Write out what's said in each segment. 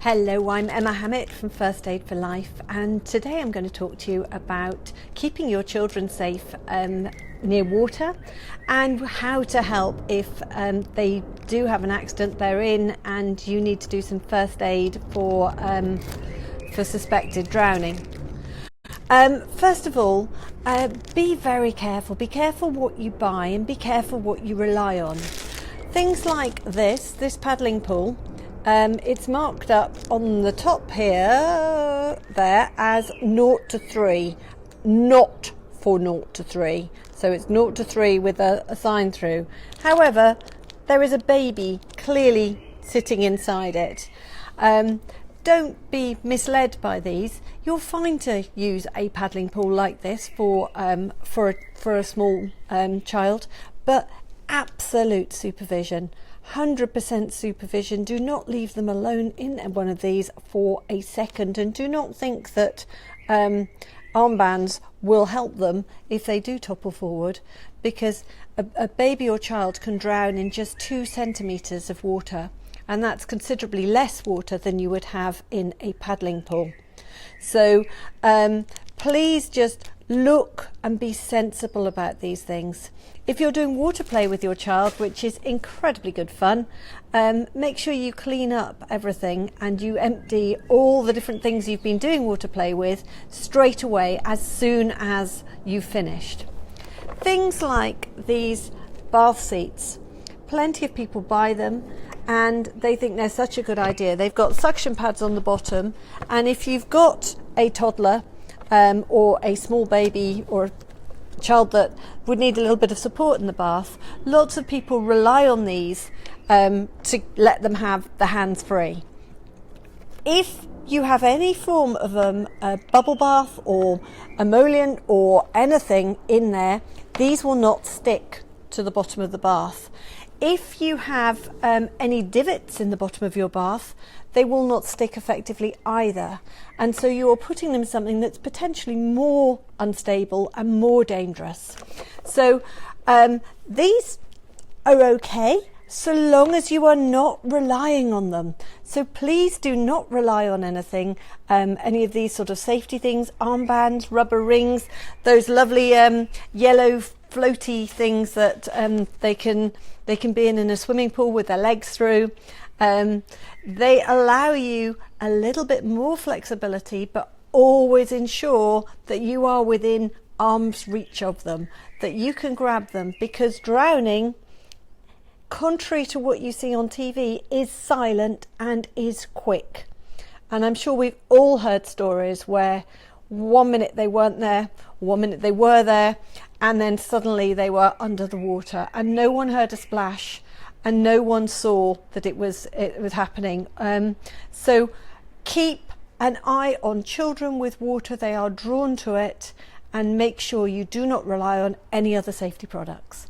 Hello, I'm Emma Hammett from First Aid for Life, and today I'm going to talk to you about keeping your children safe near water and how to help if they do have an accident they're in and you need to do some first aid for suspected drowning. First of all, be very careful. Be careful what you buy and be careful what you rely on. Things like this paddling pool, it's marked up on the top here, there, as 0 to 3, not for 0 to 3. So it's 0 to 3 with a sign through. However, there is a baby clearly sitting inside it. Don't be misled by these. You're fine to use a paddling pool like this for a small child, but absolute supervision. 100% supervision. Do not leave them alone in one of these for a second, and do not think that armbands will help them if they do topple forward, because a baby or child can drown in just 2 centimetres of water, and that's considerably less water than you would have in a paddling pool. So please just look and be sensible about these things. If you're doing water play with your child, which is incredibly good fun, make sure you clean up everything and you empty all the different things you've been doing water play with straight away as soon as you've finished. Things like these bath seats. Plenty of people buy them and they think they're such a good idea. They've got suction pads on the bottom, and if you've got a toddler or a small baby or a child that would need a little bit of support in the bath, lots of people rely on these to let them have the hands free. If you have any form of a bubble bath or emollient or anything in there, these will not stick to the bottom of the bath. If you have any divots in the bottom of your bath, they will not stick effectively either. And so you're putting them in something that's potentially more unstable and more dangerous. So these are okay so long as you are not relying on them. So please do not rely on anything, any of these sort of safety things, armbands, rubber rings, those lovely yellow floaty things that they can be in a swimming pool with their legs through. They allow you a little bit more flexibility, but always ensure that you are within arm's reach of them, that you can grab them, because drowning, contrary to what you see on TV, is silent and is quick. And I'm sure we've all heard stories where 1 minute they weren't there, 1 minute they were there, and then suddenly they were under the water and no one heard a splash and no one saw that it was happening. So keep an eye on children with water. They are drawn to it, and make sure you do not rely on any other safety products.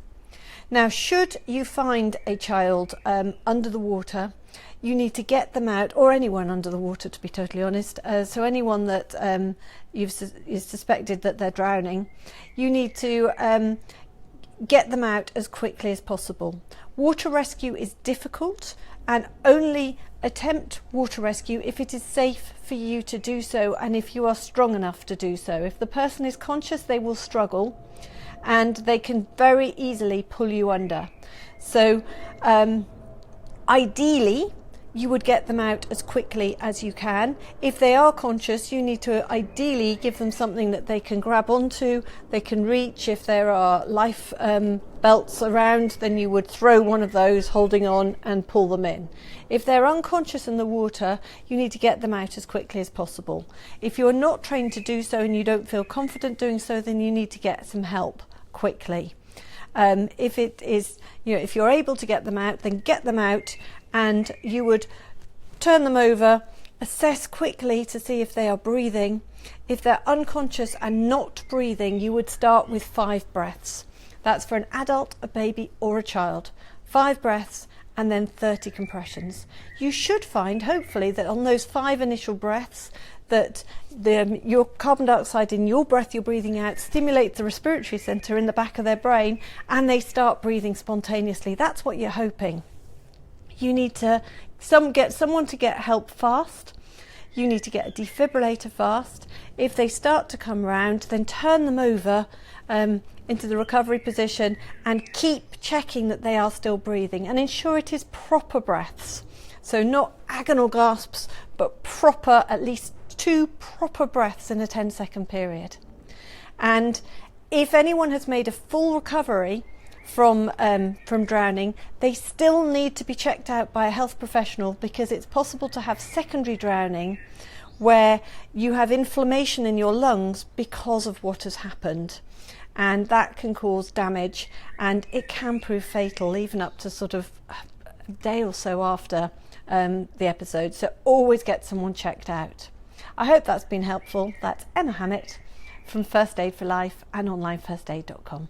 Now, should you find a child under the water, you need to get them out, or anyone under the water, to be totally honest. So anyone that you've suspected that they're drowning, you need to get them out as quickly as possible. Water rescue is difficult, and only attempt water rescue if it is safe for you to do so and if you are strong enough to do so. If the person is conscious, they will struggle and they can very easily pull you under. So ideally, you would get them out as quickly as you can. If they are conscious, you need to ideally give them something that they can grab onto, they can reach. If there are life belts around, then you would throw one of those holding on and pull them in. If they're unconscious in the water, you need to get them out as quickly as possible. If you're not trained to do so and you don't feel confident doing so, then you need to get some help quickly. If it is, if you're able to get them out, then get them out, and you would turn them over, assess quickly to see if they are breathing. If they're unconscious and not breathing, you would start with 5 breaths. That's for an adult, a baby or a child. 5 breaths and then 30 compressions. You should find, hopefully, that on those 5 initial breaths that your carbon dioxide in your breath you're breathing out stimulates the respiratory centre in the back of their brain and they start breathing spontaneously. That's what you're hoping. You need to get someone to get help fast. You need to get a defibrillator fast. If they start to come round, then turn them over into the recovery position and keep checking that they are still breathing, and ensure it is proper breaths. So not agonal gasps, but proper, at least 2 proper breaths in a 10-second period. And if anyone has made a full recovery from drowning, they still need to be checked out by a health professional, because it's possible to have secondary drowning where you have inflammation in your lungs because of what has happened, and that can cause damage, and it can prove fatal even up to sort of a day or so after the episode. So always get someone checked out. I hope that's been helpful. That's Emma Hammett from First Aid for Life and onlinefirstaid.com.